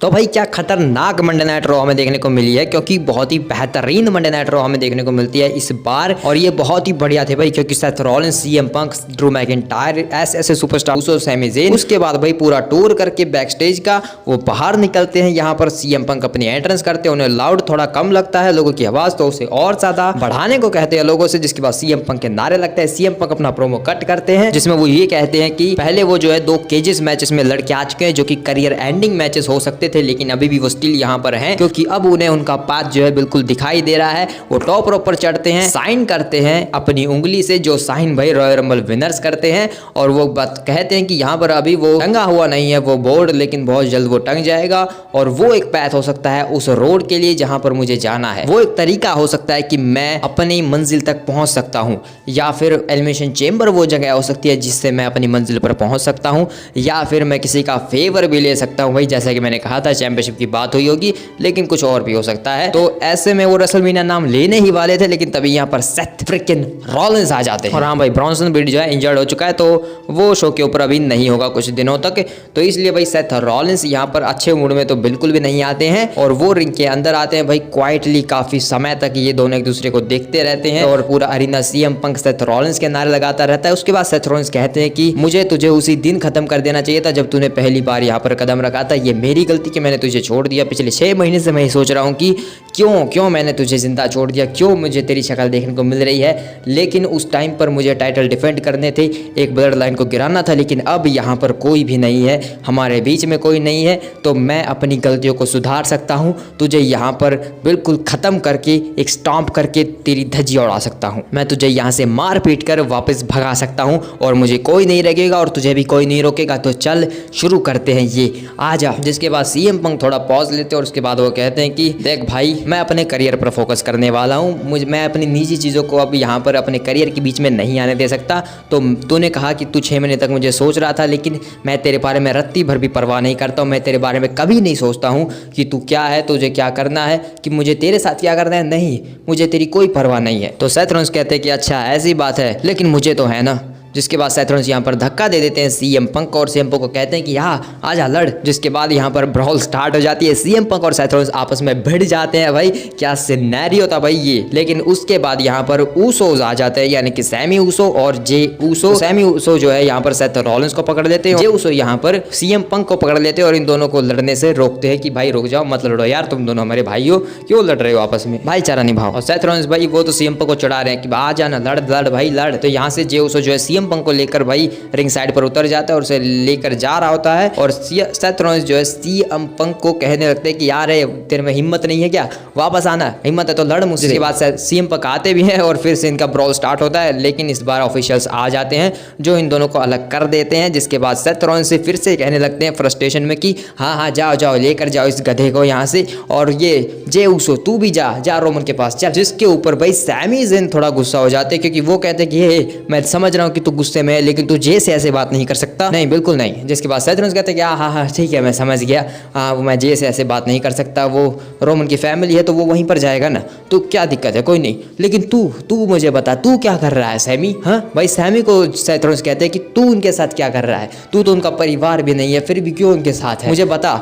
तो भाई क्या खतरनाक मंडे नाइट रॉ हमें देखने को मिली है, क्योंकि बहुत ही बेहतरीन मंडे नाइट रॉ हमें देखने को मिलती है इस बार। और ये बहुत ही बढ़िया थे भाई, क्योंकि सेथ रॉलिंस, सीएम पंक, ड्रू मैकिंटायर ऐसे सुपरस्टार, उसो सैमी ज़ेन, उसके बाद भाई पूरा टूर करके बैक स्टेज का वो बाहर निकलते हैं। यहाँ पर सीएम पंक अपनी एंट्रेंस करते हैं, उन्हें लाउड थोड़ा कम लगता है लोगों की आवाज, तो उसे और ज्यादा बढ़ाने को कहते हैं लोगों से, जिसके बाद सीएम पंक के नारे लगते हैं। सीएम पंक अपना प्रोमो कट करते हैं जिसमें वो ये कहते हैं कि पहले वो जो है 2 केजेस मैचेस में लड़के आ चुके हैं, जो कि करियर एंडिंग मैचेस हो सकते थे, लेकिन अभी भी वो स्टिल यहाँ पर हैं, क्योंकि अब उन्हें उनका पाथ जो है बिल्कुल दिखाई दे रहा है। वो टॉप रोप पर चढ़ते हैं, साइन करते हैं अपनी उंगली से, जो साइन भाई रॉयल रंबल विनर्स करते हैं। और वो बात कहते हैं कि यहाँ पर अभी वो टंगा हुआ नहीं है वो बोर्ड, लेकिन बहुत जल्द वो टंग जाएगा। और वो एक पैथ हो सकता है उस रोड के लिए जहां पर मुझे जाना है। वो एक तरीका हो सकता है कि मैं अपनी मंजिल तक पहुंच सकता हूं, या फिर एलिमिनेशन चेंबर वो जगह हो सकती है जिससे मैं अपनी मंजिल पर पहुंच सकता हूं, या फिर मैं किसी का फेवर भी ले सकता हूं भाई, जैसा कि मैंने कहा था चैंपियनशिप की बात हुई होगी, लेकिन कुछ और भी हो सकता है। तो ऐसे में वो रेसलमेनिया नाम लेने ही वाले थे, लेकिन तभी यहाँ पर सेथ फ्रिकिन रॉलिंस आ जाते हैं। और हाँ भाई, ब्रॉन्सन बीड जो है इंजर्ड हो चुका है, तो वो शो के ऊपर अभी नहीं होगा कुछ दिनों तक। तो इसलिए भाई सेथ रॉलिंस यहाँ पर अच्छे मूड में तो बिल्कुल भी नहीं आते हैं, और वो रिंग के अंदर आते हैं भाई क्वाइटली। काफी समय तक ये दोनों एक दूसरे को देखते रहते हैं, और पूरा arena CM Punk Seth Rollins के नारे लगाता रहता है। उसके बाद सेथ रॉलिंस कहते हैं कि मुझे तुझे उसी दिन खत्म कर देना चाहिए था जब तूने पहली बार यहाँ पर कदम रखा था। ये मेरी गलती कि मैंने तुझे छोड़ दिया। पिछले 6 महीने से मैं सोच रहा हूँ कि क्यों मैंने तुझे जिंदा छोड़ दिया, क्यों मुझे तेरी शक्ल देखने को मिल रही है। लेकिन उस टाइम पर मुझे टाइटल डिफेंड करने थे, एक ब्लड लाइन को गिराना था, लेकिन अब यहाँ पर कोई भी नहीं है, हमारे बीच में कोई नहीं है, तो मैं अपनी गलतियों को सुधार सकता हूँ। तुझे यहाँ पर बिल्कुल ख़त्म करके, एक स्टॉम्प करके तेरी धज्जी उड़ा सकता हूँ। मैं तुझे यहाँ से मार पीट कर वापस भगा सकता हूँ, और मुझे कोई नहीं रोकेगा और तुझे भी कोई नहीं रोकेगा। तो चल शुरू करते हैं, ये आजा। जिसके बाद सीएम पंक थोड़ा पॉज लेते हैं, और उसके बाद वो कहते हैं कि देख भाई, मैं अपने करियर पर फोकस करने वाला हूँ। मैं अपनी निजी चीज़ों को अब यहाँ पर अपने करियर के बीच में नहीं आने दे सकता। तो तूने कहा कि तू 6 महीने तक मुझे सोच रहा था, लेकिन मैं तेरे बारे में रत्ती भर भी परवाह नहीं करता हूँ। मैं तेरे बारे में कभी नहीं सोचता हूँ कि तू क्या है, तुझे क्या करना है, कि मुझे तेरे साथ क्या करना है। नहीं, मुझे तेरी कोई परवाह नहीं है। तो सेथ रॉलिंस कहते हैं कि अच्छा ऐसी बात है, लेकिन मुझे तो है ना। जिसके बाद सेथ रॉलिंस यहाँ पर धक्का दे देते हैं सीएम पंक को, और सीएम पंक को कहते हैं कि यहाँ आजा लड़। जिसके बाद यहाँ पर ब्रॉल स्टार्ट हो जाती है, सीएम पंक और सेथ रॉलिंस आपस में भिड़ जाते हैं। भाई क्या सिनेरियो था भाई ये। लेकिन उसके बाद यहाँ पर ऊसोज आ जाते हैं, यानी कि सैमी ऊसो और जे ऊसो। सैमी ऊसो जो है यहाँ पर सेथ रॉलिंस को पकड़ लेते हैं, जे ऊसो यहाँ पर सीएम पंक को पकड़ लेते हैं, और इन दोनों को लड़ने से रोकते हैं कि भाई रुक जाओ, मत लड़ो यार, तुम दोनों हमारे भाई हो, क्यों लड़ रहे हो आपस में, भाईचारा निभाओ। और सेथ रॉलिंस भाई वो तो सीएम पंक को चढ़ा रहे हैं कि आ जाना, लड़ लड़ भाई लड़। तो यहाँ से जे ऊसो जो है सीएम पंक को लेकर भाई रिंग साइड पर उतर जाता है, और उसे लेकर जा रहा होता है। और सेथ रॉलिंस जो है सीएम पंक को कहने लगते हैं कि यार तेरे में हिम्मत नहीं है क्या, वापस आना, हिम्मत है तो लड़ मुझसे। इसके बाद सीएम पंक आते भी हैं, और फिर से इनका ब्रॉल स्टार्ट होता है। लेकिन इस बार ऑफिशियल्स आ जाते हैं जो इन दोनों को अलग कर देते हैं। जिसके बाद सेथ रॉलिंस से फिर से कहने लगते हैं फ्रस्ट्रेशन में कि हाँ जाओ जाओ, लेकर जाओ इस गधे को यहाँ से, और ये जे ऊसो तू भी जा रोमन के पास चल। जिसके ऊपर भाई सैमी ज़ेन थोड़ा गुस्सा हो जाते हैं, क्योंकि वो कहते हैं कि मैं समझ रहा हूँ कि तू गुस्से में है, लेकिन तू जे से ऐसे बात नहीं कर सकता। नहीं, बिल्कुल नहीं। जिसके बाद सेथ रॉलिंस कहते हैं कि हाँ ठीक है, मैं समझ गया, हाँ मैं जे से ऐसे बात नहीं कर सकता, वो रोमन की फैमिली है तो वो वहीं पर जाएगा ना, तो क्या दिक्कत है, कोई नहीं। लेकिन तू मुझे बता, तू क्या कर रहा है सैमी। हाँ भाई, सैमी को सेथ रॉलिंस कहते हैं कि तू उनके साथ क्या कर रहा है, तू तो उनका परिवार भी नहीं है, फिर भी क्यों उनके साथ है, मुझे बता।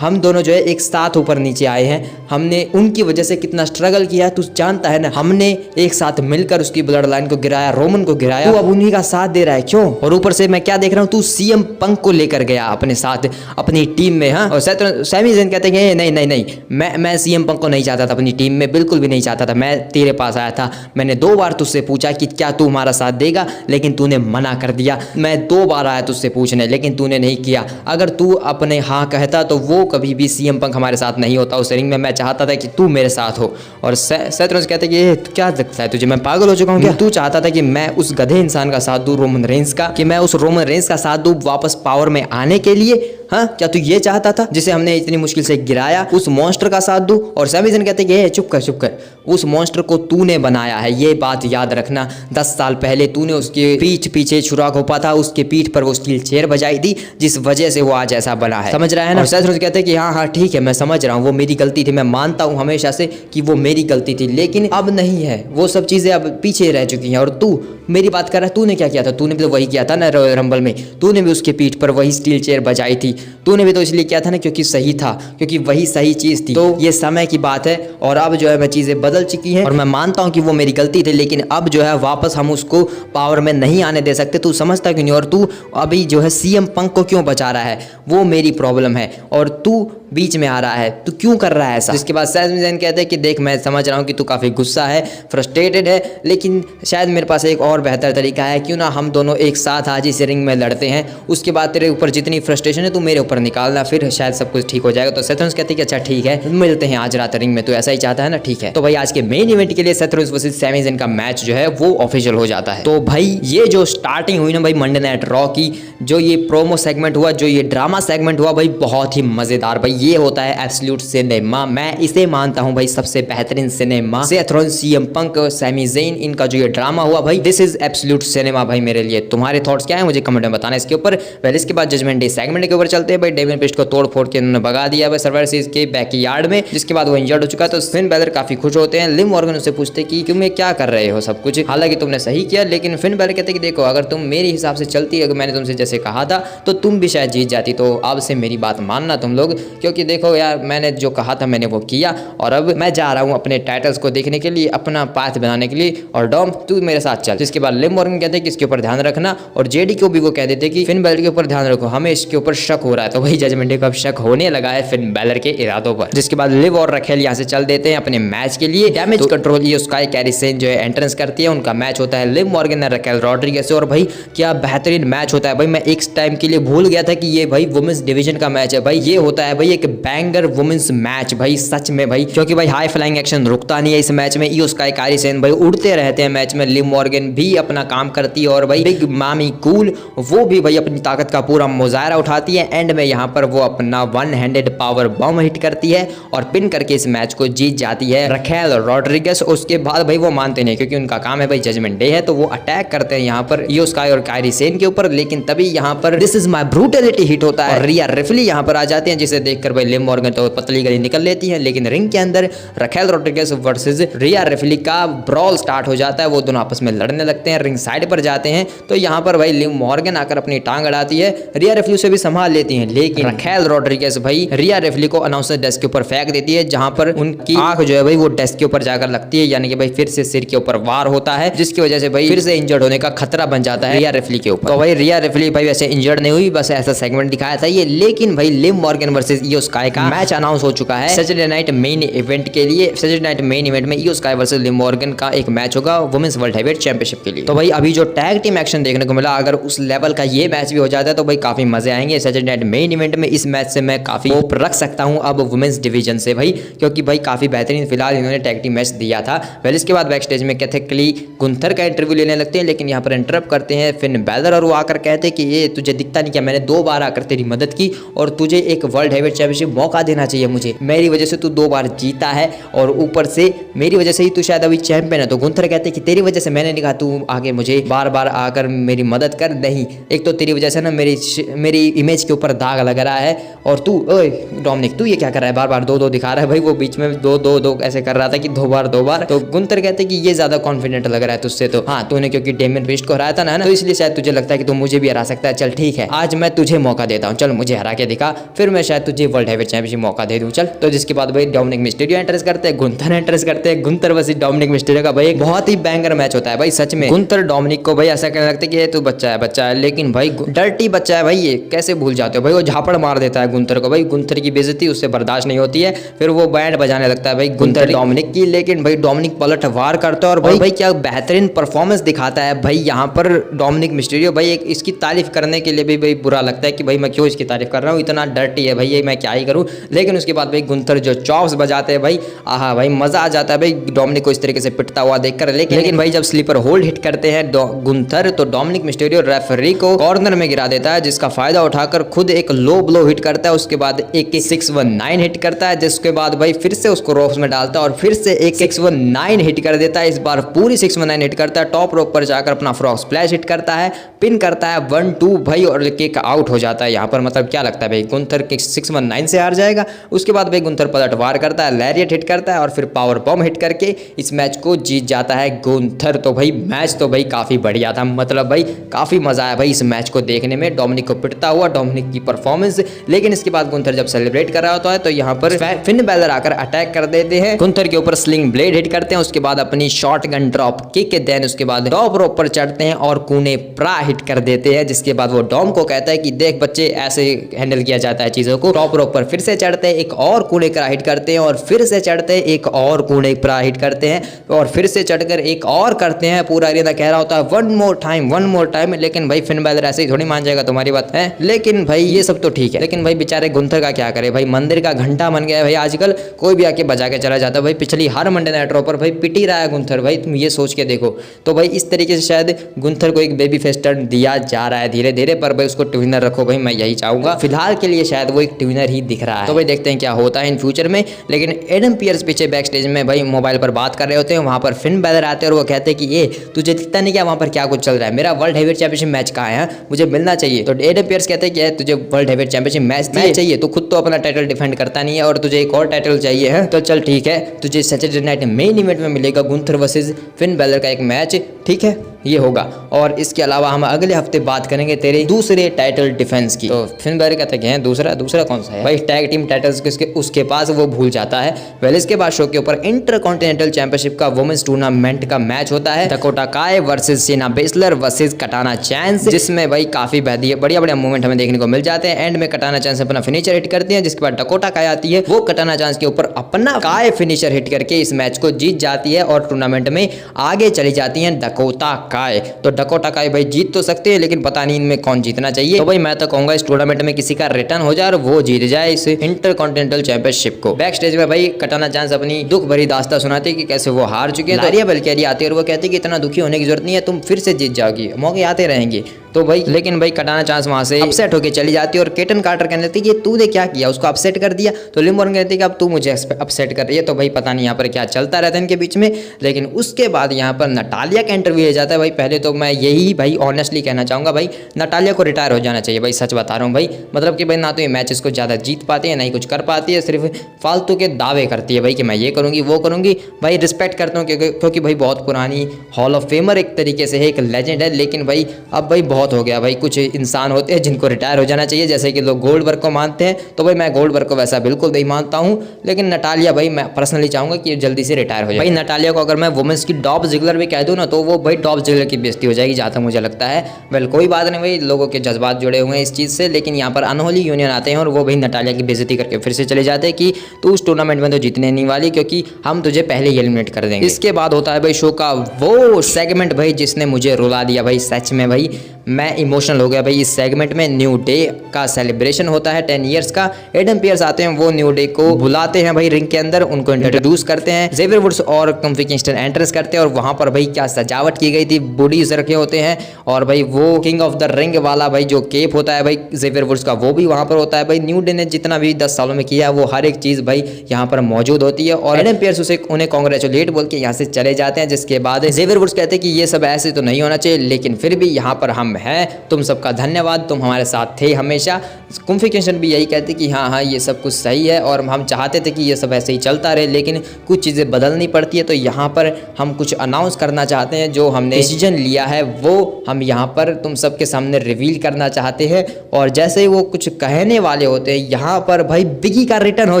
हम दोनों जो है एक साथ ऊपर नीचे आए हैं, हमने उनकी वजह से कितना स्ट्रगल किया है, तू जानता है ना। हमने एक साथ मिलकर उसकी ब्लड लाइन को गिराया, रोमन को गिराया, तू अब उन्हीं का साथ दे रहा है, क्यों। और ऊपर से मैं क्या देख रहा हूँ, तू सीएम पंक को लेकर गया अपने साथ अपनी टीम में। हाँ, और सैमी ज़ेन कहते हैं कि नहीं, मैं सीएम पंक को नहीं चाहता था अपनी टीम में, बिल्कुल भी नहीं चाहता था। मैं तेरे पास आया था, मैंने 2 बार तुझसे पूछा कि क्या तू हमारा साथ देगा, लेकिन तूने मना कर दिया। मैं 2 बार आया तुझसे पूछने, लेकिन तूने नहीं किया। अगर तू अपने हाँ कहता तो वो कभी भी सीएम पंक हमारे साथ नहीं होता उस रिंग में। मैं चाहता था कि तू मेरे साथ हो। और सेथ रॉलिंस कहते हैं कि क्या लगता है तुझे, मैं पागल हो चुका हूँ क्या। तू चाहता था कि मैं उस गधे इंसान का साथ दूं, रोमन रेंस का, कि मैं उस रोमन रेंस का साथ दूं वापस पावर में आने के लिए। हाँ, क्या तू ये चाहता था, जिसे हमने इतनी मुश्किल से गिराया, उस मॉन्स्टर का साथ दूं। और सैमी ज़ेन कहते हैं कि चुप कर, उस मॉन्स्टर को तूने बनाया है, ये बात याद रखना। 10 साल पहले तूने उसके पीछे छुरा घोपा था, उसके पीठ पर वो स्टील चेयर बजाई थी, जिस वजह से वो आज ऐसा बना है, समझ रहा है ना। और सेथ रॉलिंस कहते हैं कि हाँ ठीक है, मैं समझ रहा हूँ, वो मेरी गलती थी, मैं मानता हूँ हमेशा से कि वो मेरी गलती थी, लेकिन अब नहीं है, वो सब चीज़ें अब पीछे रह चुकी हैं। और तू मेरी बात कर रहा है, तूने क्या किया था, तूने भी तो वही किया था ना रॉयल रंबल में, तूने भी उसके पीठ पर वही स्टील चेयर बजाई थी, तूने भी तो इसलिए किया था ना क्योंकि सही था, क्योंकि वही सही चीज थी। तो ये समय की बात है और अब जो है मैं चीजें बदल चुकी हैं और मैं मानता हूं कि वो मेरी गलती थी, लेकिन अब जो है वापस हम उसको पावर में नहीं आने दे सकते। तू समझता क्यों नहीं और तू अभी जो है सीएम पंक को क्यों बचा रहा है, वो मेरी प्रॉब्लम है और तू बीच में आ रहा है, तू क्यों कर रहा है ऐसा। जिसके बाद सैमी ज़ैन कहते हैं कि देख मैं समझ रहा हूँ कि तू काफ़ी गुस्सा है, फ्रस्ट्रेटेड है, लेकिन शायद मेरे पास एक और बेहतर तरीका है, क्यों ना हम दोनों एक साथ आज इस रिंग में लड़ते हैं, उसके बाद तेरे ऊपर जितनी फ्रस्ट्रेशन है तू मेरे ऊपर निकालना, फिर शायद सब कुछ ठीक हो जाएगा। तो सेथ रॉलिंस कहते हैं कि अच्छा ठीक है, मिलते हैं आज रात रिंग में, तो ऐसा ही चाहता है ना, ठीक है। तो भाई आज के मेन इवेंट के लिए सेथ रॉलिंस वर्सेस सैमी ज़ैन का मैच जो है वो ऑफिशियल हो जाता है। तो भाई ये जो स्टार्टिंग हुई ना भाई मंडे नाइट रॉ की, जो ये प्रोमो सेगमेंट हुआ, जो ये ड्रामा सेगमेंट हुआ भाई, बहुत ही मजेदार भाई। ये होता है एब्सोल्यूट सिनेमा, मैं इसे मानता हूं भाई सबसे बेहतरीन cinema. Seth Rollins, CM Punk, Sami Zayn, इनका जो ये ड्रामा हुआ भाई, दिस इज एब्सोल्यूट सिनेमा भाई मेरे लिए। तुम्हारे थॉट्स क्या है मुझे कमेंट में बताना इसके ऊपर। पहले इसके बाद जजमेंट डे सेगमेंट के ऊपर चलते हैं भाई। डेमियन प्रीस्ट को तोड़ फोड़ के उन्होंने भगा दिया भाई सर्वाइवर सीरीज के बैकयार्ड में, जिसके बाद वो इंजर्ड हो चुका है। तो फिन बैलर काफी खुश होते हैं। लिव मॉर्गन उससे पूछते कि तुम क्या कर रहे हो सब कुछ, हालांकि तुमने सही किया, लेकिन फिन बैलर कहते कि देखो अगर तुम मेरे हिसाब से चलती, अगर मैंने तुमसे जैसे कहा था तो तुम भी शायद जीत जाती। तो अब से मेरी बात मानना तुम लोग, क्योंकि देखो यार मैंने जो कहा था मैंने वो किया और अब मैं जा रहा हूँ अपने टाइटल्स को देखने के लिए, अपना पाथ बनाने के लिए, और डॉम तू मेरे साथ चल। जिसके बाद लिव मॉर्गन कहते हैं कि इसके ऊपर ध्यान रखना, और जेडी को भी वो कह देते कि फिन बैलर के ऊपर ध्यान रखो, हमें इसके ऊपर शक हो रहा है। तो वही जजमेंट डे को अब शक होने लगा है फिन बैलर के इरादों पर। जिसके बाद लिव और रखेल यहाँ से चल देते हैं अपने मैच के लिए। डैमेज कंट्रोल ये स्काई कैरी सेन जो है एंट्रेंस करती है, उनका मैच होता है लिव मॉर्गन और रखेल रॉड्रिगेज से। और भाई क्या बेहतरीन मैच होता है भाई, मैं एक टाइम के लिए भूल गया था कि ये भाई वुमेन्स डिवीजन का मैच है भाई। ये होता है भाई एक बैंगर वुमेन्स मैच भाई सच में भाई, क्योंकि भाई हाई फ्लाइंग एक्शन रुकता नहीं है इस मैच में। ईओ स्काई कैरी सेन भाई उड़ते रहते हैं मैच में, लिव मॉर्गन भी अपना काम करती है और भाई बिग मामी कूल वो भी भाई अपनी ताकत का पूरा मुजाहरा उठाती है। एंड में यहाँ पर वो अपना वन हैंडेड पावर बम हिट करती है और पिन करके इस मैच को जीत जाती है रखेल रॉड्रिगेज। उसके बाद भाई वो मानते नहीं, क्योंकि उनका काम है भाई जजमेंट डे है, तो वो अटैक करते हैं यहाँ पर ईओ स्काई और कैरी सेन के ऊपर। लेकिन तभी यहाँ पर this is my brutality hit होता है, रिया रिफली यहाँ पर आ जाते हैं, जिसे देखकर भाई लिव मॉर्गन तो पतली गली निकल लेती है। लेकिन रिंग के अंदर रखेल रॉड्रिगेज वर्सेस रिया रिफली का ब्रॉल स्टार्ट हो जाता है, वो दोनों आपस में लड़ने लगते हैं। रिंग साइड पर जाते हैं तो यहाँ पर भाई लिव मॉर्गन आकर अपनी टांग अड़ाती है, रिया रिफली उसे भी संभाल लेती है, लेकिन रखेल रॉड्रिगेज भाई रिया रिफली को अनाउंसर डेस्क के ऊपर फेंक देती है, जहां पर उनकी आंख जो है भाई वो डेस्क के ऊपर जाकर लगती है, यानी कि भाई फिर से सिर के ऊपर वार होता है, जिसकी वजह से भाई फिर से इंजर्ड होने का खतरा बन जाता है रिया रिफली के ऊपर। तो भाई रिया रिफली भाई वैसे इंजर्ड नहीं हुई, बस ऐसा सेगमेंट दिखाया था ये। लेकिन भाई Liv Morgan versus Iyo Sky का मैच अनाउंस हो चुका है सैटरडे नाइट मेन इवेंट के लिए। सैटरडे नाइट मेन इवेंट में Iyo Sky versus Liv Morgan का एक मैच होगा वुमेन्स वर्ल्ड हेवीवेट चैंपियनशिप के लिए। तो भाई अभी जो टैग टीम एक्शन देखने को मिला, अगर उस लेवल का ये मैच भी हो जाता है तो भाई काफी मजे आएंगे। सैटरडे नाइट मेन इवेंट में इस मैच से मैं काफी होप रख सकता हूं अब वुमेन्स डिवीजन से भाई, क्योंकि भाई काफी बेहतरीन फिलहाल इन्होंने टैग टीम मैच दिया था। पहले इसके बाद बैक स्टेज में कैथेकली गुंथर का इंटरव्यू लेने लगते हैं, लेकिन यहाँ पर इंटरप्ट करते हैं फिन बैलर और वो आकर कहते हैं कि ये तुझे दिखता नहीं क्या, मैंने 2 बार आकर तेरी मदद की और तुझे एक वर्ल्ड हेवीवेट चैंपियनशिप मौका देना चाहिए मुझे, मेरी वजह से तू 2 बार जीता है और ऊपर से मेरी वजह से ही तू शायद अभी चैंपियन है। तो गुंथर कहते हैं कि तेरी वजह से मैंने नहीं कहा तू आगे मुझे बार बार आकर मेरी मदद कर, नहीं एक तो तेरी वजह से ना मेरी इमेज के ऊपर दाग लग रहा है, और तू ओए डोमिनिक तू ये क्या कर रहा है, बार बार 2-2 दिखा रहा है भाई, वो बीच में 2-2 ऐसे कर रहा था कि 2 बार। तो गुंथर कहते हैं कि ये ज्यादा कॉन्फिडेंट लग रहा है तुझसे, तो हाँ तूने क्योंकि डेमियन प्रीस्ट को हराया था ना, तो इसलिए शायद तुझे लगता है कि तू मुझे भी हरा सकता है। चल ठीक है आज मैं तुझे मौका देता हूँ, चल मुझे हरा के दिखा, फिर मैं शायद तुझे वर्ल्ड हेवीवेट चैंपियनशिप मौका दे दूँ चल। तो जिसके बाद भाई डोमिनिक मिस्टीरियो एंट्रेंस करते हैं, गुंथर एंट्रेंस करते हैं। गुंथर वर्सेस डोमिनिक मिस्टीरियो का भाई एक बहुत ही बैंगर मैच होता है भाई सच में। गुंथर डोमिनिक को भाई ऐसा कहने लगता है कि ये तू बच्चा है, लेकिन भाई डर्टी बच्चा है भाई, ये कैसे भूल जाते हो भाई। वो झापड़ मार देता है गुंथर को भाई, गुंथर की बेइज्जती उससे बर्दाश्त नहीं होती है, फिर वो बैंड बजाने लगता है भाई गुंथर डोमिनिक की, लेकिन भाई डोमिनिक पलट वार करता है और भाई क्या बेहतरीन परफॉर्मेंस दिखाता है भाई यहाँ पर डोमिनिक मिस्टीरियो। भाई एक इसकी तारीफ करने के लिए भी भाई बुरा लगता है कि भाई मैं क्यों इसकी तारीफ कर रहा हूँ, इतना डर्टी है भाई ये, मैं क्या ही करूँ। लेकिन उसके बाद भाई गुंथर जो चॉप्स बजाते हैं भाई, आहा भाई मजा आ जाता है भाई डोमिनिक को इस तरीके से पिटता हुआ देखकर। लेकिन भाई जब स्लीपर होल्ड हिट करते हैं गुंथर, तो डोमिनिक मिस्टीरियो रेफरी को कॉर्नर में गिरा देता है, जिसका फायदा उठाकर खुद एक लो ब्लो हिट करता है, उसके बाद एक 619 हिट करता है, जिसके बाद भाई फिर से उसको रोप्स में डालता है और फिर से एक 619 हिट कर देता है। इस बार पूरी 619 हिट करता है, टॉप रोप पर जाकर अपना फ्रॉग स्प्लैश हिट करता है, पिन करता है 1-2 भाई और किक आउट हो जाता है। यहाँ पर मतलब क्या लगता है भाई गुंथर 619 से हार जाएगा। उसके बाद भाई गुंथर पलटवार करता है, लैरियट हिट करता है और फिर पावर बॉम्ब हिट करके इस मैच को जीत जाता है गुंथर। तो भाई मैच तो भाई काफी बढ़िया था, मतलब भाई काफी मजा आया भाई इस मैच को देखने में। डोमिनिक को पिटता हुआ, डोमिनिक की परफॉर्मेंस। लेकिन इसके बाद गुंथर जब सेलिब्रेट कर रहा होता है तो यहाँ पर फिन बैलर आकर अटैक कर देते हैं, गुंथर के ऊपर स्लिंग ब्लेड हिट करते हैं, उसके बाद अपनी शॉटगन ड्रॉप किक, देन उसके बाद टॉप रोप पर चढ़ते हैं और कूने प्रा हिट कर देते हैं, जिसके बाद वो डॉम को कहता है कि देख बच्चे ऐसे हैंडल किया जाता है चीजों को। टॉप रोप पर फिर से चढ़ते हैं, एक और कूने प्रा हिट करते हैं और फिर से चढ़ते हैं, एक और कूने प्रा हिट करते हैं और फिर से चढ़कर एक और करते हैं। पूरा एरिया कह रहा होता है वन मोर टाइम, लेकिन भाई फिन बैलर ऐसे ही थोड़ी मान जाएगा, तुम्हारी बात है। लेकिन भाई ये सब तो ठीक है, लेकिन भाई बेचारे गुंथर का क्या करे भाई, मंदिर का घंटा बन गया है भाई आजकल, कोई भी आके बजा के चला जाता है भाई। पिछली हर मंडे नाइट रॉ पर भाई पिट ही रहा है गुंथर, भाई तुम ये सोच के देखो। तो भाई इस तरीके से शायद गुंथर को एक बेबी फेस टर्न दिया जा रहा है धीरे धीरे, पर भाई उसको ट्विनर रखो भाई, मैं यही चाहूंगा। फिलहाल के लिए शायद वो एक ट्विनर ही दिख रहा है, तो भाई देखते हैं क्या होता है इन फ्यूचर में। लेकिन एडम पियर्स पीछे बैक स्टेज में भाई मोबाइल पर बात कर रहे होते हैं, वहां पर फिन बैलर आते हैं और वो कहते हैं कि ये तुझे दिखता नहीं क्या वहां पर क्या कुछ चल रहा है, मेरा वर्ल्ड हेवीवेट चैंपियनशिप मैच कहाँ है, मुझे मिलना चाहिए। तो एडम पियर्स कहते हैं कि तुझे वर्ल्ड हेवीवेट चैंपियनशिप मैच चाहिए, तो खुद तो अपना टाइटल डिफेंड करता नहीं है और तुझे एक और टाइटल चाहिए है, तो चल ठीक है, तुझे सैटरडे नाइट मेन इवेंट में मिलेगा गुंथर वर्सेस फिन बैलर का एक मैच, ठीक है ये होगा। और इसके अलावा हम अगले हफ्ते बात करेंगे तेरे दूसरे टाइटल डिफेंस की। तो फिन बैलर कहते हैं दूसरा कौन सा है भाई, टैग टीम टाइटल्स उसके पास वो भूल जाता है। वेल इसके बाद शो के ऊपर इंटर कॉन्टिनेंटल चैंपियनशिप का वुमेन्स टूर्नामेंट का मैच होता है, डकोटा काय वर्सेस शेना बेसलर वर्सेस कटाना चांस, जिसमें भाई काफी बढ़िया मूवमेंट हमें देखने को मिल जाते हैं। एंड में कटाना चांस अपना फिनिशर हिट करती है, जिसके बाद डकोटा काय आती है, वो कटाना चांस के ऊपर अपना काय फिनिशर हिट करके इस मैच को जीत जाती है और टूर्नामेंट में आगे चली जाती है डकोटा काय। तो डकोटा काय भाई जीत तो सकते हैं, लेकिन पता नहीं इनमें कौन जीतना चाहिए। तो भाई मैं तो कहूंगा इस टूर्नामेंट में किसी का रिटर्न हो जाए और वो जीत जाए इस इंटर कॉन्टिनेंटल चैंपियनशिप को। बैक स्टेज में भाई कटाना चांस अपनी दुख भरी दास्तां सुनाती है कि कैसे वो हार चुके हैं। लारिया वेलकेरी आती है और वो कहती है कि इतना दुखी होने की जरूरत नहीं है, तुम फिर से जीत जाओगी, मौके आते रहेंगे। तो भाई लेकिन भाई कटाना चांस वहां से अपसेट होकर चली जाती है और केटन कार्टर कहने लगती है कि तूने क्या किया, उसको अपसेट कर दिया। तो लिम मॉर्गन कहती है कि अब तू मुझे अपसेट कर रही है। तो भाई पता नहीं यहाँ पर क्या चलता रहता है इनके बीच में। लेकिन उसके बाद यहाँ पर नटालिया का इंटरव्यू ले जाता है। भाई पहले तो मैं यही भाई ऑनेस्टली कहना चाहूंगा भाई, नटालिया को रिटायर हो जाना चाहिए भाई, सच बता रहा हूँ भाई। मतलब कि भाई ना तो ये मैचेस को ज़्यादा जीत पाती है, ना ही कुछ कर पाती है, सिर्फ फालतू के दावे करती है भाई कि मैं ये करूँगी वो करूँगी। भाई रिस्पेक्ट करता हूँ क्योंकि भाई बहुत पुरानी हॉल ऑफ फेमर एक तरीके से है, एक लेजेंड है। लेकिन भाई अब भाई बहुत हो गया भाई, कुछ इंसान होते हैं जिनको रिटायर हो जाना चाहिए, जैसे कि लोग गोल्डबर्ग को मानते हैं। तो भाई मैं गोल्डबर्ग को वैसा बिल्कुल नहीं मानता हूँ, लेकिन नटालिया भाई मैं पर्सनली चाहूंगा कि जल्दी से रिटायर हो जाए। भाई नटालिया को अगर मैं वुमेन्स की डॉप जिगलर भी कह दूँ ना, तो वो भाई डॉप जिगलर की बेइज्जती हो जाएगी जहाँ तक मुझे लगता है। वेल कोई बात नहीं भाई, लोगों के जज्बात जुड़े हुए हैं इस चीज़ से। लेकिन यहाँ पर अनहोली यूनियन आते हैं और वो भाई नटालिया की बेइज्जती करके फिर से चले जाते हैं कि तू उस टूर्नामेंट में तो जीतने नहीं वाली, क्योंकि हम तुझे पहले ही एलिमिनेट कर देंगे। इसके बाद होता है भाई शो का वो सेगमेंट भाई जिसने मुझे रुला दिया भाई, सच में भाई मैं इमोशनल हो गया भाई। इस सेगमेंट में न्यू डे का सेलिब्रेशन होता है 10 इयर्स का। एडम पियर्स आते हैं, वो न्यू डे को बुलाते हैं भाई रिंग के अंदर, उनको इंट्रोड्यूस करते हैं। ज़ेवियर वुड्स और कोफी किंगस्टन एंट्रेंस करते हैं और वहां पर भाई क्या सजावट की गई थी, बूडीज रखे होते हैं और भाई वो किंग ऑफ द रिंग वाला भाई जो केप होता है भाई ज़ेवियर वुड्स का, वो भी वहां पर होता है भाई। न्यू डे ने जितना भी 10 सालों में किया वो हर एक चीज भाई यहाँ पर मौजूद होती है और एडम पियर्स उन्हें कांग्रेचुलेट बोल के यहाँ से चले जाते हैं। जिसके बाद ज़ेवियर वुड्स कहते हैं कि ये सब ऐसे तो नहीं होना चाहिए, लेकिन फिर भी यहाँ पर हम हैं, तुम सबका धन्यवाद, तुम हमारे साथ थे हमेशा। कोफी किंगस्टन भी यही कहते कि हाँ ये सब कुछ सही है और हम चाहते थे कि ये सब ऐसे ही चलता रहे, लेकिन कुछ चीज़ें बदलनी पड़ती है। तो यहाँ पर हम कुछ अनाउंस करना चाहते हैं, जो हमने डिसीजन लिया है वो हम यहाँ पर तुम सबके सामने रिवील करना चाहते हैं। और जैसे ही वो कुछ कहने वाले होते हैं, यहाँ पर भाई बिगी का रिटर्न हो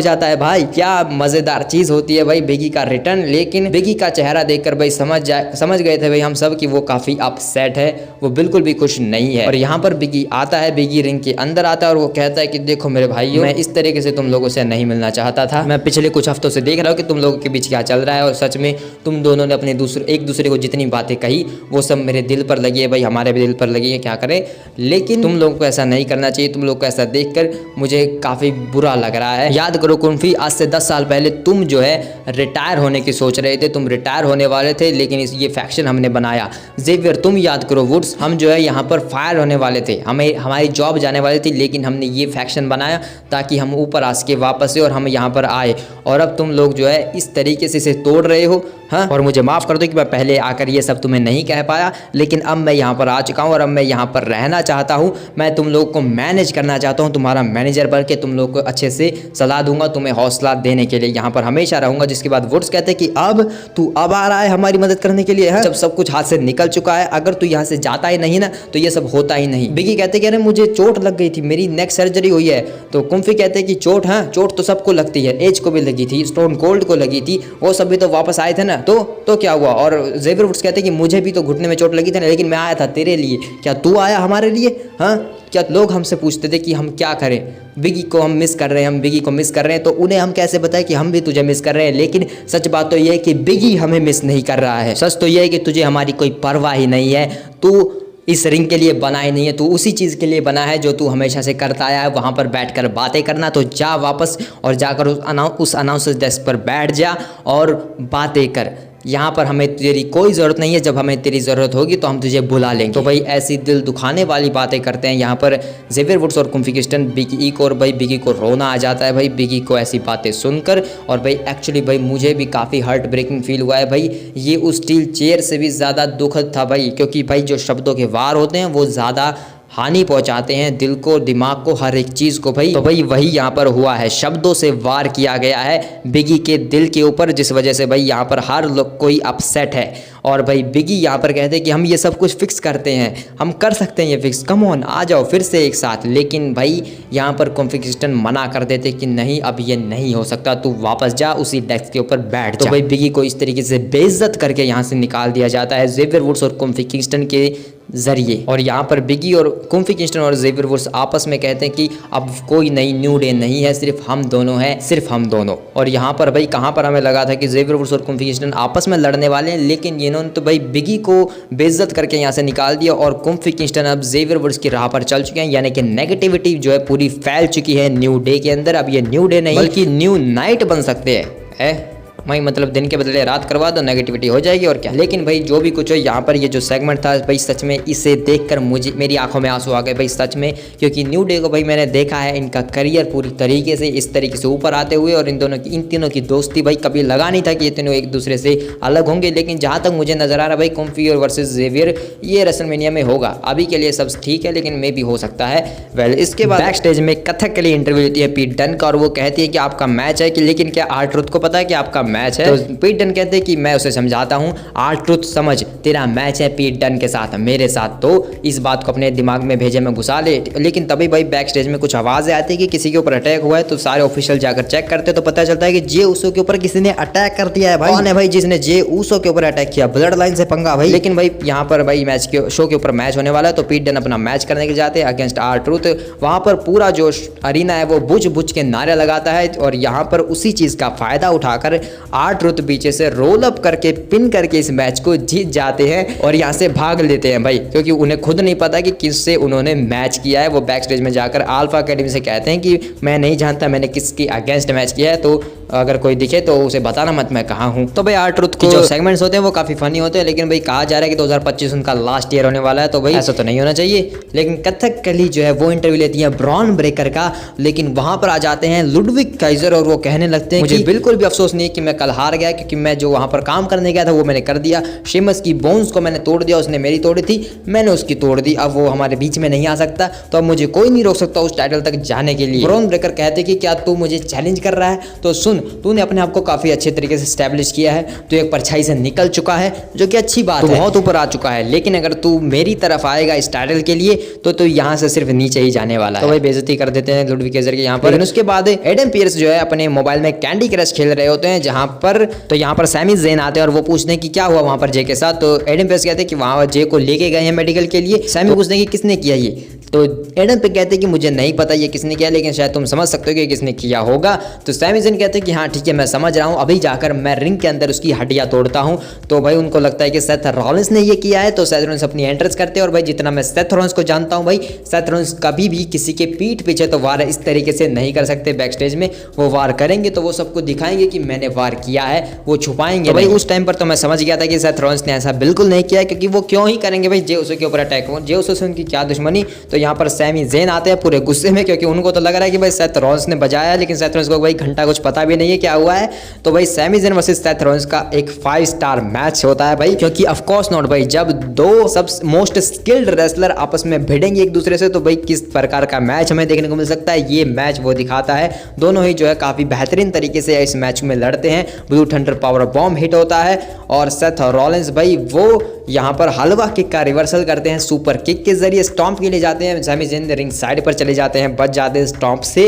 जाता है। भाई क्या मज़ेदार चीज़ होती है भाई बिगी का रिटर्न। लेकिन बिगी का चेहरा देखकर भाई समझ गए थे भाई हम सब कि वो काफ़ी अपसेट है, वो बिल्कुल भी खुश नहीं है। और यहाँ पर बिगी आता है, बिगी रिंग के अंदर आता है और वो कहता है कि देखो मेरे भाइयों, मैं इस तरीके से तुम लोगों से नहीं मिलना चाहता था। मैं पिछले कुछ हफ्तों से देख रहा हूँ कि तुम लोगों के बीच क्या चल रहा है और सच में तुम दोनों ने अपने एक दूसरे को जितनी बातें कही वो सब मेरे दिल पर लगी है भाई, हमारे भी दिल पर लगी है, क्या करें। लेकिन तुम लोगों को ऐसा नहीं करना चाहिए, तुम लोग को ऐसा देखकर मुझे काफ़ी बुरा लग रहा है। याद करो कुंफी, आज से 10 साल पहले तुम जो है रिटायर होने की सोच रहे थे, तुम रिटायर होने वाले थे, लेकिन ये फैक्शन हमने बनाया। ज़ेवियर तुम याद करो, वुड्स हम जो है यहाँ पर फायर होने वाले थे, हमारी जॉब जाने वाली थी, लेकिन हमने ये फैक्शन बनाया ताकि हम ऊपर आ सके वापस से और हम यहाँ पर आए। और अब तुम लोग जो है इस तरीके से इसे तोड़ रहे हो, हाँ, और मुझे माफ़ कर दो कि मैं पहले आकर ये सब तुम्हें नहीं कह पाया, लेकिन अब मैं यहाँ पर आ चुका हूँ और अब मैं यहाँ पर रहना चाहता हूँ। मैं तुम लोग को मैनेज करना चाहता हूँ, तुम्हारा मैनेजर बन के तुम लोग को अच्छे से सलाह दूंगा, तुम्हें हौसला देने के लिए यहाँ पर हमेशा रहूंगा। जिसके बाद वुड्स कहते हैं कि अब तू अब आ रहा है हमारी मदद करने के लिए, है? जब सब कुछ हाथ से निकल चुका है, अगर तू यहाँ से जाता ही नहीं ना तो ये सब होता ही नहीं। बिगी कहते कि अरे मुझे चोट लग गई थी, मेरी नेक सर्जरी हुई है। तो कुम्फी कहते हैं कि चोट, हाँ चोट तो सबको लगती है, एज को भी लगी थी, स्टोन कोल्ड को लगी थी, वो सब भी तो वापस आए थे ना, तो क्या हुआ? और ज़ेवियर वुड्स कहते हैं कि मुझे भी तो घुटने में चोट लगी थी ना, लेकिन मैं आया था तेरे लिए, क्या तू आया हमारे लिए? हाँ, क्या लोग हमसे पूछते थे कि हम क्या करें, बिगी को हम मिस कर रहे हैं, हम बिगी को मिस कर रहे हैं, तो उन्हें हम कैसे बताएं कि हम भी तुझे मिस कर रहे हैं। लेकिन सच बात तो यह है कि बिगी हमें मिस नहीं कर रहा है। सच तो यह है कि तुझे हमारी कोई परवाह ही नहीं है, तू इस रिंग के लिए बना ही नहीं है, तू उसी चीज़ के लिए बना है जो तू हमेशा से करता आया है, वहाँ पर बैठकर बातें करना। तो जा वापस और जाकर उस अनाउंसर डेस्क पर बैठ जा और बातें कर। यहाँ पर हमें तेरी कोई ज़रूरत नहीं है, जब हमें तेरी ज़रूरत होगी तो हम तुझे बुला लेंगे। तो भाई ऐसी दिल दुखाने वाली बातें करते हैं यहाँ पर ज़ेवियर वुड्स और कुम्फी किस्टन बिगी को, और भाई बिगी को रोना आ जाता है भाई बिगी को ऐसी बातें सुनकर। और भाई एक्चुअली भाई मुझे भी काफ़ी हार्ट ब्रेकिंग फील हुआ है भाई, ये उस स्टील चेयर से भी ज़्यादा दुखद था भाई, क्योंकि भाई जो शब्दों के वार होते हैं वो ज़्यादा हानि पहुंचाते हैं, दिल को, दिमाग को, हर एक चीज़ को भाई। तो भाई वही यहाँ पर हुआ है, शब्दों से वार किया गया है बिगी के दिल के ऊपर, जिस वजह से भाई यहाँ पर हर लोग कोई अपसेट है। और भाई बिगी यहाँ पर कहते हैं कि हम ये सब कुछ फिक्स करते हैं, हम कर सकते हैं ये फिक्स, कम ऑन आ जाओ फिर से एक साथ। लेकिन भाई यहाँ पर कुम्फी किस्टन मना कर देते कि नहीं अब ये नहीं हो सकता, तू वापस जा उसी डेस्क के ऊपर बैठ। तो भाई बिगी को इस तरीके से बेइज्जत करके यहाँ से निकाल दिया जाता है ज़ेवियर वुड्स और कुम्फी किस्टन के जरिए। और यहाँ पर बिगी और कुम्फी किस्टन और ज़ेवियर वुड्स आपस में कहते हैं कि अब कोई नई न्यू डे नहीं है, सिर्फ हम दोनों हैं, सिर्फ हम दोनों। और यहाँ पर भाई कहाँ पर हमें लगा था कि ज़ेवियर वुड्स और कुम्फी किस्टन आपस में लड़ने वाले हैं, लेकिन इन्होंने तो भाई बिगी को बेइज्जत करके यहाँ से निकाल दिया। और कुम्फी किस्टन अब ज़ेवियर वुड्स की राह पर चल चुके हैं, यानी कि नेगेटिविटी जो है पूरी फैल चुकी है न्यू डे के अंदर। अब ये न्यू डे नहीं बल्कि न्यू नाइट बन सकते हैं। भाई मतलब दिन के बदले रात करवा दो, नेगेटिविटी हो जाएगी और क्या। लेकिन भाई जो भी कुछ हो, यहाँ पर ये जो सेगमेंट था भाई सच में इसे देखकर मुझे मेरी आंखों में आंसू आ गए भाई सच में, क्योंकि न्यू डे को भाई मैंने देखा है इनका करियर पूरी तरीके से इस तरीके से ऊपर आते हुए, और इन तीनों की दोस्ती भाई कभी लगा नहीं था कि ये तीनों एक दूसरे से अलग होंगे। लेकिन जहाँ तक मुझे नजर आ रहा भाई कुम्फी और वर्सेस ज़ेवियर ये रेसलमेनिया में होगा। अभी के लिए सब ठीक है, लेकिन मे भी हो सकता है। वेल इसके बाद बैक स्टेज में कथक के लिए इंटरव्यू लेती है पीट डन का, और वो कहती है कि आपका मैच है कि, लेकिन क्या आर-ट्रुथ को पता है कि आपका मैच है? तो पीट डन कहते हैं कि मैं उसे समझाता हूँ, आर-ट्रुथ समझ तेरा मैच है पीट डन के साथ, मेरे साथ, तो इस बात को अपने दिमाग में भेजे में घुसा ले। लेकिन तभी भाई बैक स्टेज में कुछ आवाज़ें आती है कि किसी के ऊपर अटैक हुआ है, तो सारे ऑफिशियल जाकर चेक करते तो पता चलता है कि जे उसो के ऊपर किसी ने अटैक कर दिया है। भाई कौन है भाई जिसने जे उसो के ऊपर अटैक किया? ब्लड लाइन से पंगा भाई। लेकिन भाई यहाँ पर भाई मैच के शो के ऊपर मैच होने वाला है, तो पीट डन अपना मैच करने के लिए जाते हैं अगेंस्ट आर-ट्रुथ। वहाँ पर पूरा जो अरीना है वो बुझ बुझ के नारे लगाता है, और यहाँ पर उसी चीज़ का फायदा उठाकर आर-ट्रुथ पीछे से रोल अप करके पिन करके इस मैच को जीत जाते हैं और यहाँ से भाग लेते हैं भाई, क्योंकि उन्हें खुद नहीं पता कि किससे उन्होंने मैच किया है। वो बैक स्टेज में जाकर अल्फा एकेडमी से कहते हैं कि मैं नहीं जानता मैंने किसकी अगेंस्ट मैच किया है, तो अगर कोई दिखे तो उसे बताना मत मैं कहाँ हूँ। तो भाई आर-ट्रुथ के जो सेगमेंट्स होते हैं वो काफ़ी फनी होते हैं, लेकिन भाई कहा जा रहा है कि 2025 उनका लास्ट ईयर होने वाला है, तो भाई ऐसा तो नहीं होना चाहिए। लेकिन कथक कली जो है वो इंटरव्यू लेती है ब्रॉन ब्रेकर का, लेकिन वहाँ पर आ जाते हैं लुडविग काइजर, और वो कहने लगते हैं मुझे बिल्कुल भी अफसोस नहीं कि मैं कल हार गया, क्योंकि मैं जो वहाँ पर काम करने गया था वो मैंने कर दिया। शेमस की बोन्स को मैंने तोड़ दिया, उसने मेरी तोड़ी थी, मैंने उसकी तोड़ दी, अब वो हमारे बीच में नहीं आ सकता, तो अब मुझे कोई नहीं रोक सकता उस टाइटल तक जाने के लिए। ब्रॉन ब्रेकर कहते कि क्या तू मुझे चैलेंज कर रहा है? तो सुन, तूने अपने आप को काफी अच्छे तरीके से स्टैब्लिश किया है, तू एक परछाई से निकल चुका है, जो कि अच्छी बात है, बहुत ऊपर आ चुका है। लेकिन अगर तू मेरी तरफ आएगा इस टाइटल के लिए तो तू यहाँ से सिर्फ नीचे ही जाने वाला है। तो भाई बेइज्जती कर देते हैं लुडविग काइजर के यहाँ पर। लेकिन उसके बाद एडम पियर्स जो है अपने मोबाइल में कैंडी क्रश खेल रहे होते हैं, जहाँ पर तो यहाँ पर सैमी ज़ेन आते हैं और वो पूछते हैं कि क्या हुआ वहाँ पर जे के साथ। तो एडम पियर्स कहते हैं कि वहाँ जे को लेके गए हैं मेडिकल के लिए। सैमी पूछते हैं कि किसने किया ये, तो एडम पे कहते हैं कि मुझे नहीं पता ये किसने किया, लेकिन शायद तुम समझ सकते हो कि किसने किया होगा। तो सैमी ज़ेन कहते हैं कि हाँ ठीक है मैं समझ रहा हूँ, अभी जाकर मैं रिंग के अंदर उसकी हड्डियाँ तोड़ता हूँ। तो भाई उनको लगता है कि सेथ रॉलिंस ने ये किया है, तो सेथ रॉलिंस अपनी एंट्रेंस करते हैं। और भाई जितना मैं सेथ रॉलिंस को जानता हूँ भाई, सेथ रॉलिंस कभी भी किसी के पीठ पीछे तो वार इस तरीके से नहीं कर सकते। बैक स्टेज में वो वार करेंगे तो वो सबको दिखाएंगे कि मैंने वार किया है, वो छुपाएंगे। तो भाई उस टाइम पर तो मैं समझ गया था कि सेथ रॉलिंस ने ऐसा बिल्कुल नहीं किया, क्योंकि वो क्यों ही करेंगे भाई जे उसो के ऊपर अटैक हो, जे उसो से उनकी क्या दुश्मनी। तो तो यहाँ पर सैमी ज़ेन आते हैं पूरे गुस्से में, क्योंकि उनको तो लग रहा है कि भाई सेथ रॉलिंस ने बजाया, लेकिन सेथ रॉलिंस को भाई घंटा कुछ पता भी नहीं है क्या हुआ है। तो भाई Sami Zayn versus Seth Rollins का एक 5 स्टार मैच होता है भाई, क्योंकि ऑफ कोर्स नॉट भाई, जब दो सब मोस्ट स्किल्ड रेसलर आपस में भिड़ेंगे एक दूसरे से तो भाई किस प्रकार का मैच हमें देखने को मिल सकता है, ये मैच वो दिखाता है। दोनों ही जो है काफ़ी बेहतरीन तरीके से इस मैच में लड़ते हैं। Blue thunder power bomb hit होता है और सेथ रॉलिंस भाई वो यहाँ पर हलवा किक का रिवर्सल करते हैं, सुपर किक के जरिए स्टॉम्प के लिए जाते हैं। सैमी ज़ेन रिंग साइड पर चले जाते हैं, बच जाते हैं स्टॉम्प से,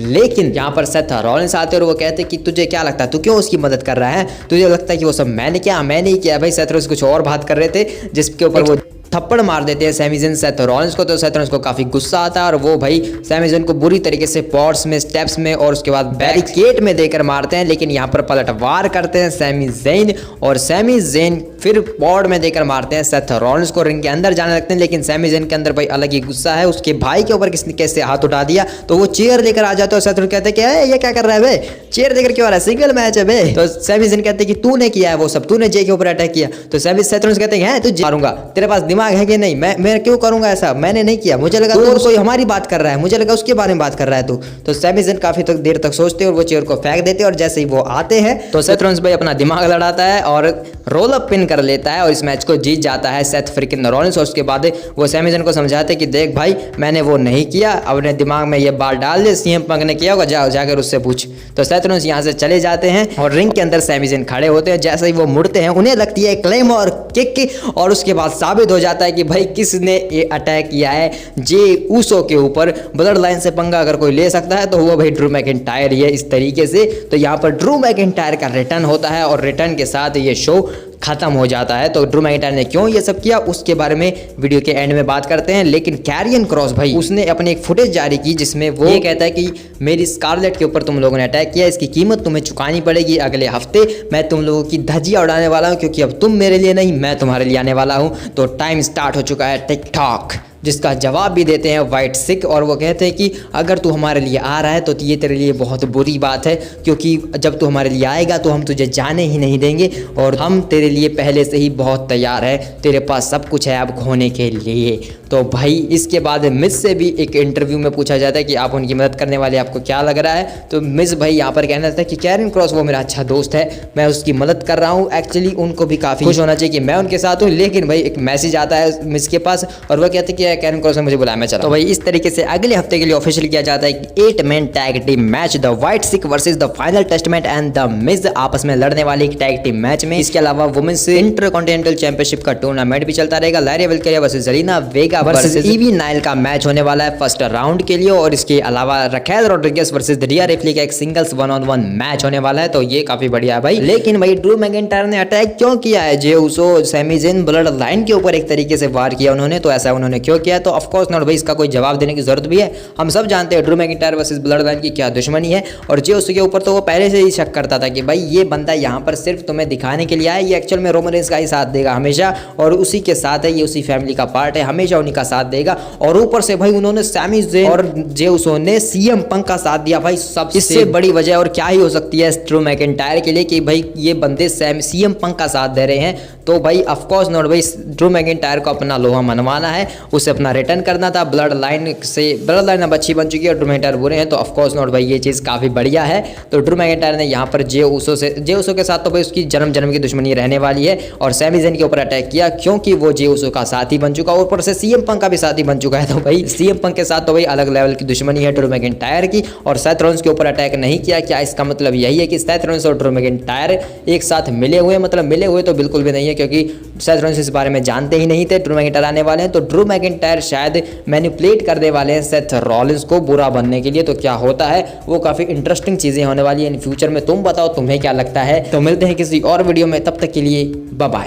लेकिन यहाँ पर सेथ रॉलिंस आते हैं और वो कहते हैं कि तुझे क्या लगता है, तू क्यों उसकी मदद कर रहा है, तुझे लगता है कि वो सब मैंने किया, मैं नहीं किया। भाई सेथ रॉलिंस कुछ और बात कर रहे थे जिसके ऊपर वो थप्पड़ मार देते हैं सैमी ज़ेन सेथ रॉलिंस को, तो सेथ रॉलिंस को काफ़ी गुस्सा आता है और वो भाई सैमी ज़ेन को बुरी तरीके से पॉड्स में, स्टेप्स में और उसके बाद बैरिकेड में देकर मारते हैं। लेकिन यहाँ पर पलटवार करते हैं सैमी ज़ेन और सैमी ज़ेन फिर पॉड में देकर मारते हैं सेथ रॉलिंस को, रिंग के अंदर जाने लगते हैं। लेकिन सैमी ज़ेन के अंदर भाई अलग ही गुस्सा है, उसके भाई के ऊपर किसने कैसे हाथ उठा दिया, तो वो चेयर लेकर आ जाता है। सेथ रॉलिंस कहते हैं कि ये क्या कर रहा है बे, चेयर देकर क्यों आ रहा है, सिंगल मैच है बे। तो सैमी ज़ेन कहते हैं कि तूने किया है वो सब, तूने जे के ऊपर अटैक किया। तो सेथ रॉलिंस कहते हैं तू मारूंगा, तेरे पास दिमाग है कि नहीं, मैं क्यों करूंगा ऐसा, मैंने नहीं किया, मुझे लगा तो कोई हमारी बात कर रहा है, मुझे लगा उसके बारे में बात कर रहा है तू। तो सैमी ज़ेन काफी देर तक सोचते हैं और वो चेयर को फेंक देते हैं और जैसे ही वो आते हैं तो सेथ रॉलिंस भाई अपना दिमाग लड़ाता है और रोल अप पिन कर लेता है और इस मैच को जीत जाता है सेथ फ्रिकिन रॉलिंस। और उसके बाद वो सैमी ज़ेन को समझाते कि देख भाई मैंने वो नहीं किया, अपने दिमाग में ये बात डाल दे, सीएम पंक ने किया होगा, जाकर उससे पूछ। तो सेथ रॉलिंस यहाँ से चले जाते हैं और रिंग के अंदर सैमी ज़ेन खड़े होते हैं। जैसे ही वो मुड़ते हैं उन्हें लगती है क्लेम और किक और उसके बाद साबित हो जाता है कि भाई किसने ये अटैक किया है जे ऊसो के ऊपर। ब्लड लाइन से पंगा अगर कोई ले सकता है तो वो भाई ड्रू मैकिंटायर ही है इस तरीके से। तो यहाँ पर ड्रू मैकिंटायर का रिटर्न होता है और रिटर्न के साथ ये शो खत्म हो जाता है। तो ड्रू मैकिंटायर ने क्यों ये सब किया उसके बारे में वीडियो के एंड में बात करते हैं। लेकिन कैरियन क्रॉस भाई उसने अपनी एक फुटेज जारी की जिसमें वो ये कहता है कि मेरी स्कारलेट के ऊपर तुम लोगों ने अटैक किया, इसकी कीमत तुम्हें चुकानी पड़ेगी। अगले हफ्ते मैं तुम लोगों की धज्जियां उड़ाने वाला हूं, क्योंकि अब तुम मेरे लिए नहीं मैं तुम्हारे लिए आने वाला हूं। तो टाइम स्टार्ट हो चुका है टिकटॉक, जिसका जवाब भी देते हैं व्हाइट सिक और वो कहते हैं कि अगर तू हमारे लिए आ रहा है तो ये तेरे लिए बहुत बुरी बात है, क्योंकि जब तू हमारे लिए आएगा तो हम तुझे जाने ही नहीं देंगे और हम तेरे लिए पहले से ही बहुत तैयार है, तेरे पास सब कुछ है अब खोने के लिए। तो भाई इसके बाद मिस से भी एक इंटरव्यू में पूछा जाता है कि आप उनकी मदद करने वाले आपको क्या लग रहा है। तो मिस भाई यहाँ पर कहना था कि कैरियन क्रॉस वो मेरा अच्छा दोस्त है, मैं उसकी मदद कर रहा हूँ। एक्चुअली उनको भी काफ़ी खुश होना चाहिए कि मैं उनके साथ हूँ। लेकिन भाई एक मैसेज आता है मिस के पास और वह कहते हैं कि कैरियन क्रॉस ने मुझे बुलाया, मैं चला। तो भाई इस तरीके से अगले हफ्ते के लिए ऑफिशियल किया जाता है 8 man tag team match, the white sick versus the final testament and the Miz आपस में लड़ने वाले एक टैग टीम मैच में। इसके अलावा वुमेन्स इंटरकॉन्टिनेंटल चैंपियनशिप का टूर्नामेंट भी चलता रहेगा। लारिया वेल्केरिया वर्सेस ज़ेलिना वेगा वर्सेस ईवी नाइल का मैच होने वाला है फर्स्ट राउंड के लिए। और इसके अलावा रखेल रोड्रिगेज वर्सेस रिया रिप्ली का एक सिंगल्स 1-on-1 मैच होने वाला है। तो ये काफी बढ़िया है भाई। लेकिन भाई ड्रू मैकिंटायर ने अटैक क्यों किया है, जे उसो सैमी ज़ेन ब्लड लाइन के ऊपर एक तरीके से वार किया उन्होंने, तो ऐसा उन्होंने क्यों किया? तो ऑफकोर्स नॉट भाई, इसका कोई जवाब देने की जरूरत भी है। हम सब जानते हैं Drew McIntyre versus blood line की क्या दुश्मनी है और जे उसके ऊपर तो वो पहले से ही शक करता था कि भाई ये बंदा यहाँ पर सिर्फ तुम्हें दिखाने के लिए आया, ये एक्चुअल में रोमन रेंस का ही साथ देगा हमेशा और उसी के साथ है, ये उसी फैमिली का पार्ट है, हमेशा उन्हीं का साथ देगा। और ऊपर से भाई उन्होंने सैमी ज़ेन और जे उसो ने सीएम पंक का साथ दिया भाई। सबसे बड़ी वजह और क्या ही हो सकती है ड्रू मैकिंटायर के लिए कि भाई ये बंदे सीएम पंक का साथ दे रहे हैं। तो भाई ऑफकोर्स नॉट भाई, ड्रू मैकिंटायर को अपना लोहा मनवाना है, उसे अपना रिटर्न करना था। ब्लड लाइन से ब्लड लाइन अब अच्छी बन चुकी है और ड्रू मैकिंटायर बुरे हैं, तो ऑफकोर्स नॉट भाई ये चीज़ काफ़ी बढ़िया है। तो ड्रू मैकिंटायर ने यहाँ पर जे उसो के साथ तो भाई उसकी जन्म की दुश्मनी रहने वाली है और सैमी ज़ेन के ऊपर अटैक किया क्योंकि वो जे उसो का साथी बन चुका है, ऊपर से सीएम पंक का भी साथी बन चुका है। तो भाई सीएम पंक के साथ तो भाई अलग लेवल की दुश्मनी है ड्रू मैकिंटायर की। और सेथ रॉलिंस के ऊपर अटैक नहीं किया, क्या इसका मतलब यही है कि सेथ रॉलिंस और ड्रू मैकिंटायर एक साथ मिले हुए? मतलब मिले हुए तो बिल्कुल भी नहीं है, क्योंकि सेथ रॉलिंस इस बारे में जानते ही नहीं थे ड्रू मैकिंटायर आने वाले हैं। तो ड्रू मैकिंटायर शायद मैनिपुलेट करने वाले हैं सेथ रॉलिंस को बुरा बनने के लिए। तो क्या होता है वो काफ़ी इंटरेस्टिंग चीज़ें होने वाली है इन फ्यूचर में। तुम बताओ तुम्हें क्या लगता है? तो मिलते हैं किसी और वीडियो में, तब तक के लिए बाय बाय।